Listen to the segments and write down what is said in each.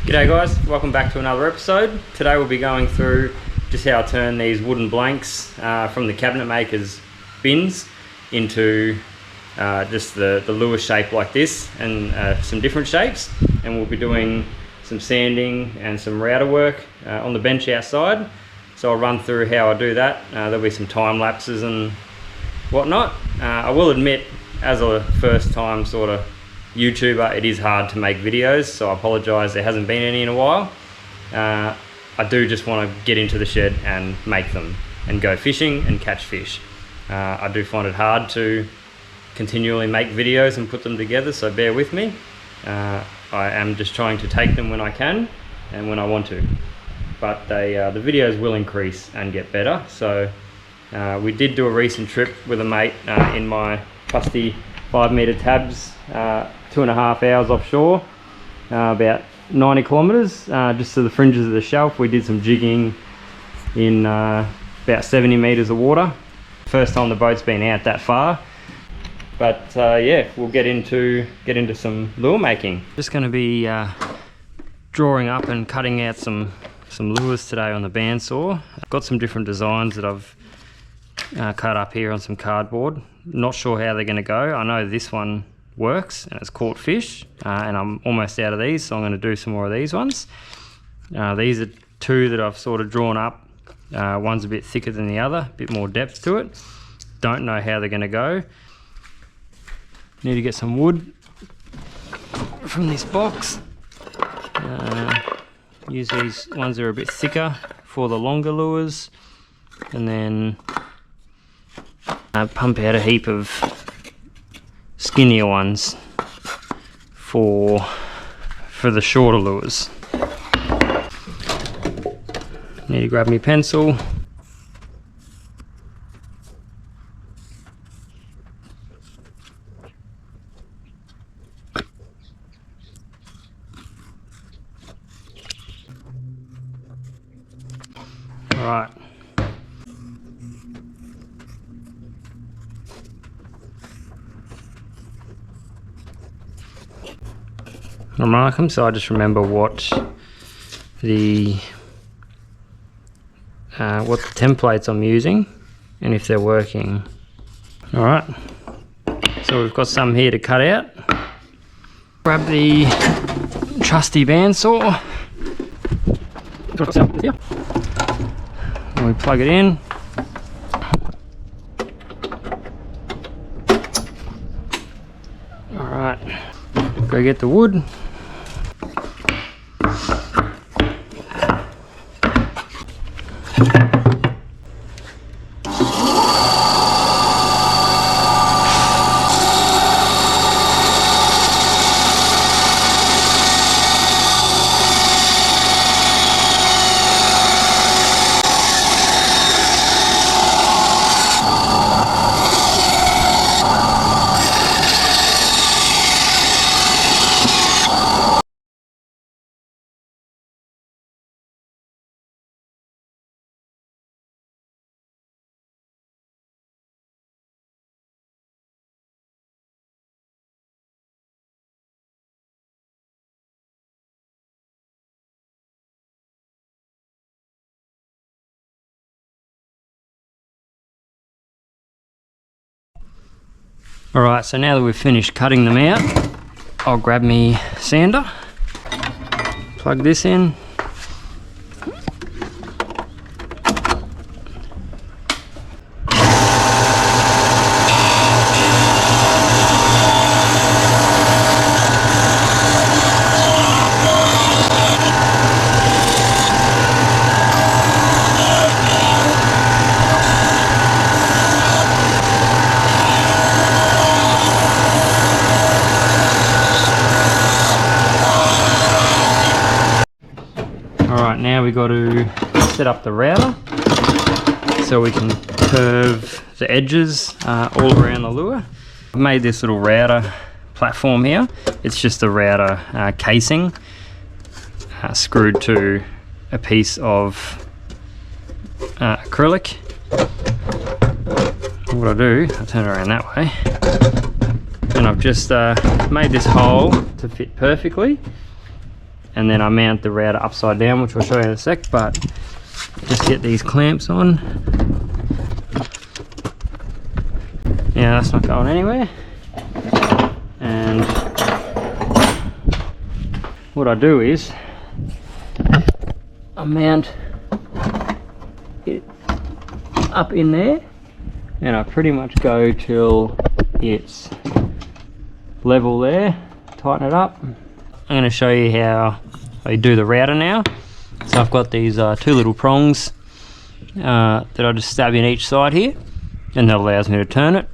G'day guys, welcome back to another episode. Today we'll be going through just how I turn these wooden blanks from the cabinet maker's bins into just the lure shape like this, and some different shapes, and we'll be doing some sanding and some router work on the bench outside. So I'll run through how I do that. There'll be some time lapses and whatnot. I will admit, as a first time sort of YouTuber, it is hard to make videos, so I apologise there hasn't been any in a while. I do just want to get into the shed and make them and go fishing and catch fish. I do find it hard to continually make videos and put them together, so bear with me. I am just trying to take them when I can and when I want to, but the videos will increase and get better. So we did do a recent trip with a mate in my trusty 5-metre tabs, 2.5 hours offshore, about 90 kilometres, just to the fringes of the shelf. We did some jigging in about 70 metres of water. First time the boat's been out that far, but yeah, we'll get into some lure making. Just going to be drawing up and cutting out some lures today on the bandsaw. I've got some different designs that I've cut up here on some cardboard. Not sure how they're going to go. I know this one works and it's caught fish, and I'm almost out of these, so I'm going to do some more of these ones. These are two that I've sort of drawn up. One's a bit thicker than the other, a bit more depth to it. Don't know how they're going to go. Need to get some wood from this box. Use these ones that are a bit thicker for the longer lures, and then pump out a heap of skinnier ones for the shorter lures. Need to grab my pencil. All right. I mark them so I just remember what the templates I'm using and if they're working. All right, so we've got some here to cut out. Grab the trusty bandsaw and we plug it in. All right, go get the wood. Alright, so now that we've finished cutting them out, I'll grab me sander, plug this in, Alright, now we've got to set up the router so we can curve the edges all around the lure. I've made this little router platform here. It's just a router casing screwed to a piece of acrylic. What I do, I turn it around that way, and I've just made this hole to fit perfectly, and then I mount the router upside down, which I'll show you in a sec, but just get these clamps on. Now that's not going anywhere. And what I do is I mount it up in there, and I pretty much go till it's level there, tighten it up. I'm going to show you how I do the router now. So I've got these two little prongs that I just stab in each side here, and that allows me to turn it.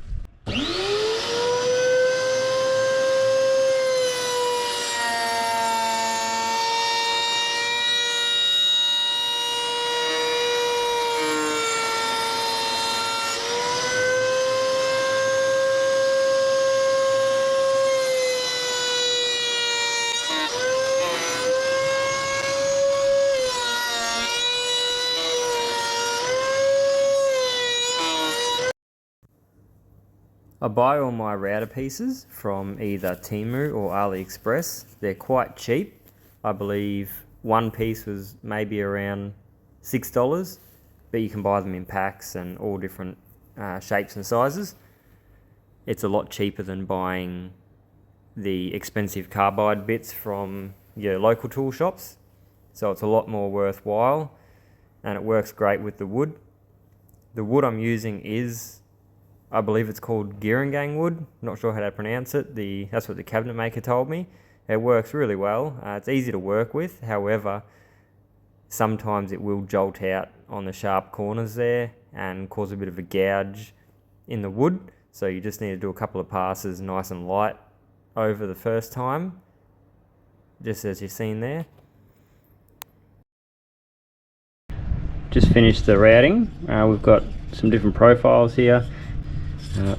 I buy all my router pieces from either Temu or AliExpress. They're quite cheap. I believe one piece was maybe around $6, but you can buy them in packs and all different shapes and sizes. It's a lot cheaper than buying the expensive carbide bits from your local tool shops. So it's a lot more worthwhile, and it works great with the wood. The wood I'm using is, I believe it's called Girangang wood. Not sure how to pronounce it. That's what the cabinet maker told me. It works really well. It's easy to work with. However, sometimes it will jolt out on the sharp corners there and cause a bit of a gouge in the wood. So you just need to do a couple of passes nice and light over the first time, just as you've seen there. Just finished the routing. We've got some different profiles here.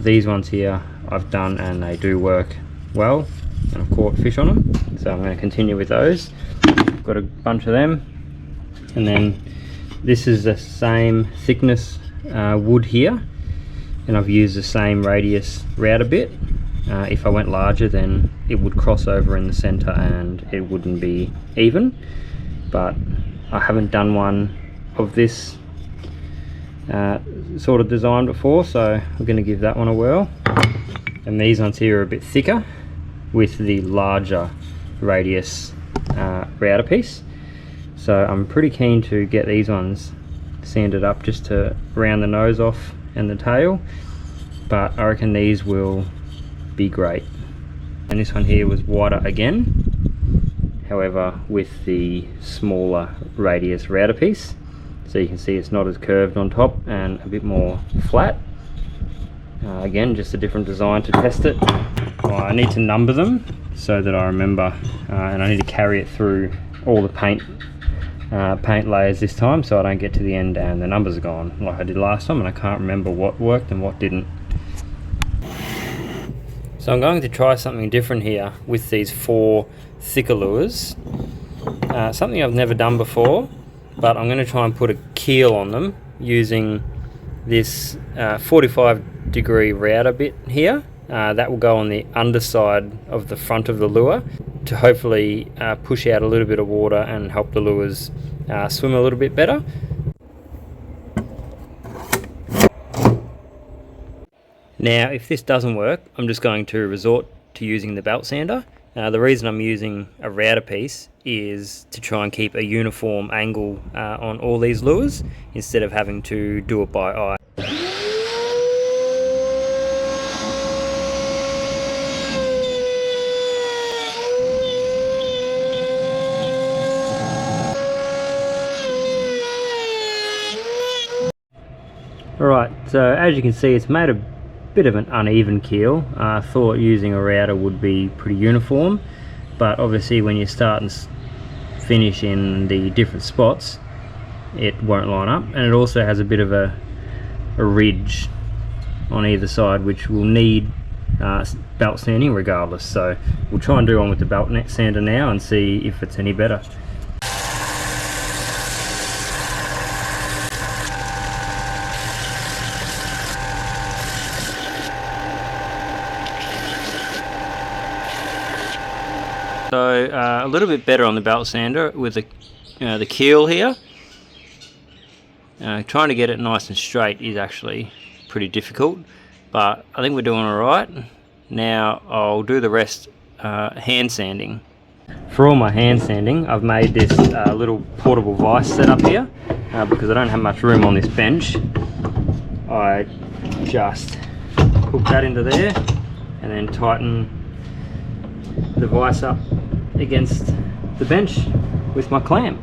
These ones here I've done, and they do work well, and I've caught fish on them, so I'm going to continue with those. Got a bunch of them, and then this is the same thickness wood here, and I've used the same radius router bit. If I went larger, then it would cross over in the center and it wouldn't be even, but I haven't done one of this sort of design before, so I'm going to give that one a whirl. And these ones here are a bit thicker with the larger radius router piece, so I'm pretty keen to get these ones sanded up just to round the nose off and the tail, but I reckon these will be great. And this one here was wider again, however with the smaller radius router piece. So you can see it's not as curved on top and a bit more flat. Again, just a different design to test it. I need to number them so that I remember, and I need to carry it through all the paint layers this time, so I don't get to the end and the numbers are gone like I did last time, and I can't remember what worked and what didn't. So I'm going to try something different here with these 4 thicker lures. Something I've never done before, but I'm going to try and put a keel on them using this 45-degree router bit here. That will go on the underside of the front of the lure to hopefully push out a little bit of water and help the lures swim a little bit better. Now if this doesn't work, I'm just going to resort to using the belt sander. The reason I'm using a router piece is to try and keep a uniform angle on all these lures instead of having to do it by eye. Alright, so as you can see, it's made a bit of an uneven keel. I thought using a router would be pretty uniform, but obviously when you start and finish in the different spots, it won't line up, and it also has a bit of a ridge on either side, which will need belt sanding regardless. So we'll try and do one with the belt sander now and see if it's any better. So a little bit better on the belt sander with the keel here. Trying to get it nice and straight is actually pretty difficult, but I think we're doing alright. Now I'll do the rest hand sanding. For all my hand sanding, I've made this little portable vise set up here because I don't have much room on this bench. I just hook that into there and then tighten the vise up against the bench with my clamp.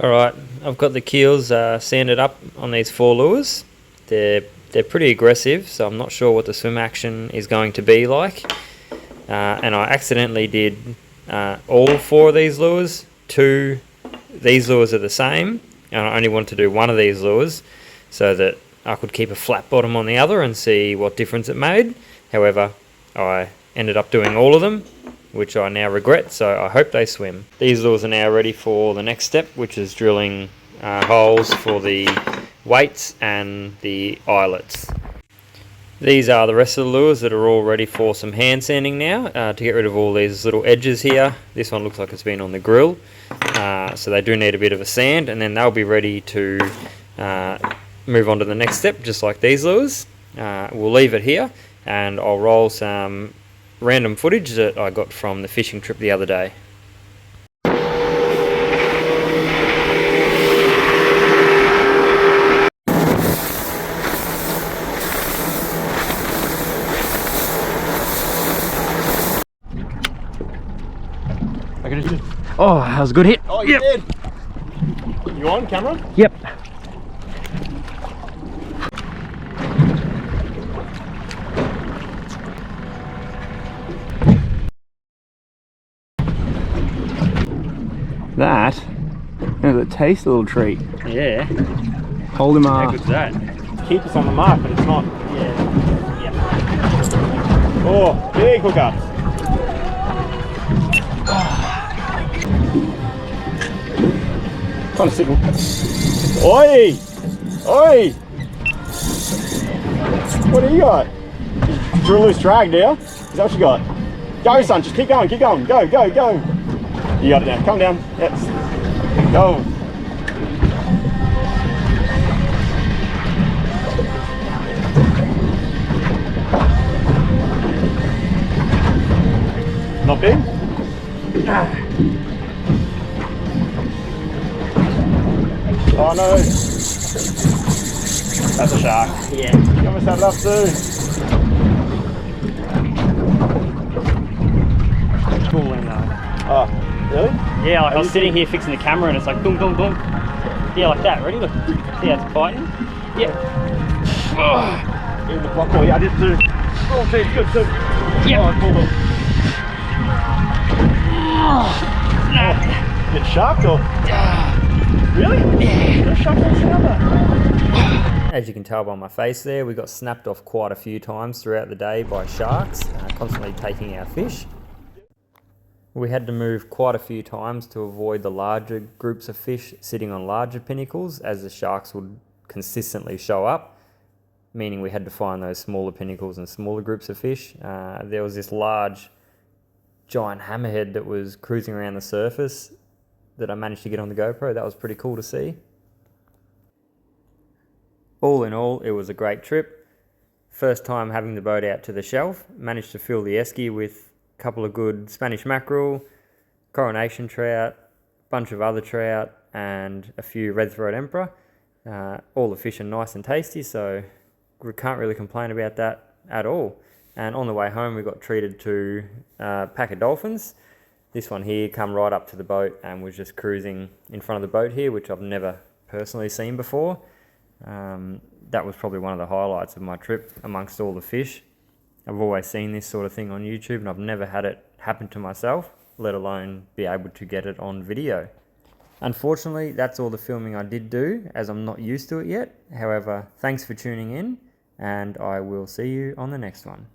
Alright, I've got the keels sanded up on these 4 lures. They're pretty aggressive, so I'm not sure what the swim action is going to be like. And I accidentally did all 4 of these lures. 2 these lures are the same, and I only wanted to do 1 of these lures so that I could keep a flat bottom on the other and see what difference it made. However, I ended up doing all of them, which I now regret, so I hope they swim. These lures are now ready for the next step, which is drilling holes for the weights and the eyelets. These are the rest of the lures that are all ready for some hand sanding now, to get rid of all these little edges here. This one looks like it's been on the grill, so they do need a bit of a sand, and then they'll be ready to move on to the next step, just like these lures. We'll leave it here, and I'll roll some random footage that I got from the fishing trip the other day. Oh, that was a good hit. Oh, you did. You on camera? Yep. That is a tasty little treat. Yeah. Hold him How good's that? Keep us on the mark, but it's not. Yeah. Yep. Oh, big hookups. Trying to signal. Oi! Oi! What do you got? Drew a loose drag, do you? Is that what you got? Go, son, just keep going, go, go, go. You got it now, come down. Yes. Go. Not big? Oh no. That's a shark. Yeah. You almost had it up too. Cool in though. Oh, really? Yeah, like I was sitting here fixing the camera and it's like boom, boom, boom. Yeah, like that. Ready? Look. See how it's biting? Yeah. In the block. Oh, yeah, I did too. Oh, geez, good too. Yeah. Oh, cool. Nah. Get sharked or? Really? Yeah. No shark on the As you can tell by my face there, we got snapped off quite a few times throughout the day by sharks, constantly taking our fish. We had to move quite a few times to avoid the larger groups of fish sitting on larger pinnacles, as the sharks would consistently show up, meaning we had to find those smaller pinnacles and smaller groups of fish. There was this large giant hammerhead that was cruising around the surface that I managed to get on the GoPro. That was pretty cool to see. All in all, it was a great trip. First time having the boat out to the shelf. Managed to fill the esky with a couple of good Spanish mackerel, coronation trout, bunch of other trout, and a few red throat emperor. All the fish are nice and tasty, so we can't really complain about that at all. And on the way home, we got treated to a pack of dolphins. This one here come right up to the boat and was just cruising in front of the boat here, which I've never personally seen before. That was probably one of the highlights of my trip amongst all the fish. I've always seen this sort of thing on YouTube and I've never had it happen to myself, let alone be able to get it on video. Unfortunately, that's all the filming I did do, as I'm not used to it yet. However, thanks for tuning in, and I will see you on the next one.